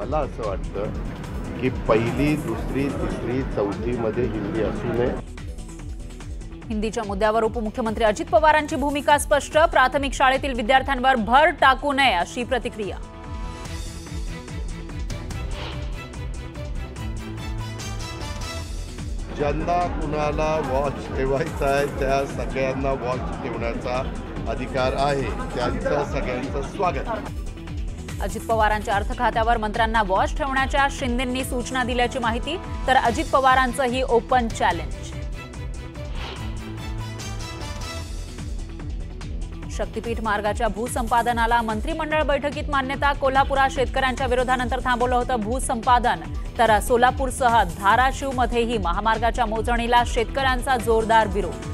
मला असं वाटतं की पहिली, दुसरी, तिसरी, चौथीमध्ये हिंदी असू नये। हिंदीच्या मुद्द्यावर उपमुख्यमंत्री अजित पवारांची भूमिका स्पष्ट। प्राथमिक शाळेतील विद्यार्थ्यांवर भर टाकू नये अशी प्रतिक्रिया। ज्यांना कुणाला वॉच ठेवायचा आहे त्या सगळ्यांना वॉच ठेवण्याचा अधिकार आहे, त्यांचं सगळ्यांचं स्वागत। अजित पवारांच्या अर्थ खात्यावर मंत्र्यांना वॉच ठेवण्याच्या शिंदेंनी सूचना दिल्याची माहिती, तर अजित पवारांचं ही ओपन चॅलेंज। शक्तीपीठ मार्गाच्या भूसंपादनाला मंत्रिमंडळ बैठकीत मान्यता। कोल्हापुरात शेतकऱ्यांच्या विरोधानंतर थांबवलं होतं भूसंपादन, तर सोलापूरसह धाराशिवमध्येही महामार्गाच्या मोजणीला शेतकऱ्यांचा जोरदार विरोध।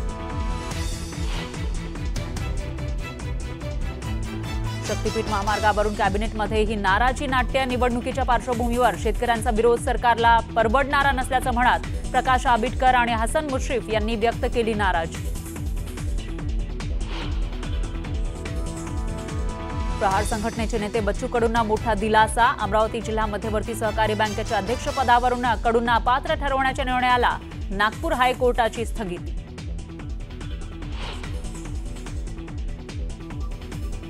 शक्तीपीठ महामार्गावरून कॅबिनेटमध्येही नाराजी नाट्य। निवडणुकीच्या पार्श्वभूमीवर शेतकऱ्यांचा विरोध सरकारला परवडणारा नसल्याचं म्हणत प्रकाश आंबेडकर आणि हसन मुश्रीफ यांनी व्यक्त केली नाराजी। प्रहार संघटनेचे नेते बच्चू कडूंना मोठा दिलासा। अमरावती जिल्हा मध्यवर्ती सहकारी बँकेच्या अध्यक्षपदावरून कडूंना अपात्र ठरवण्याच्या निर्णयाला नागपूर हायकोर्टाची स्थगिती।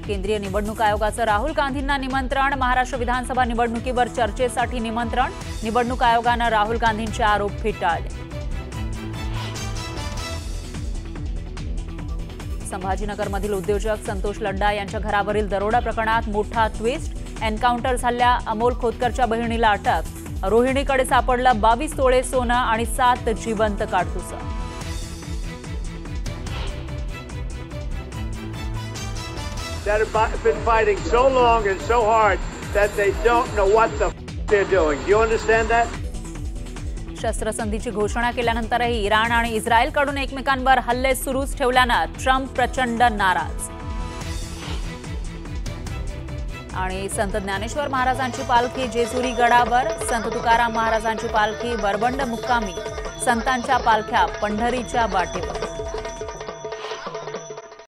केंद्रीय निवडणूक आयोगाचं राहुल गांधींना निमंत्रण। महाराष्ट्र विधानसभा निवडणुकीवर चर्चेसाठी निमंत्रण। निवडणूक आयोगानं राहुल गांधींचे आरोप फेटाळले। संभाजीनगरमधील उद्योजक संतोष लड्डा यांच्या घरावरील दरोडा प्रकरणात मोठा ट्विस्ट। एन्काउंटर झालेल्या अमोल खोतकरच्या बहिणीला अटक। रोहिणीकडे सापडलं 22 तोळे सोनं आणि 7 जिवंत काडतुसं। That have been fighting so long and so hard that they don't know what the they're doing. Do you understand that? शस्त्रसंधीची घोषणा केल्यानंतरही इराण आणि इस्रायलकडून एकमेकांवर हल्ले सुरूच ठेवल्यानं ट्रम्प प्रचंड नाराज। आणि संत ज्ञानेश्वर महाराजांची पालखी जेजुरी गडावर। संत तुकाराम महाराजांची पालखी वरबंड मुक्कामी। संतांच्या पालख्या पंढरीच्या वाटेवर।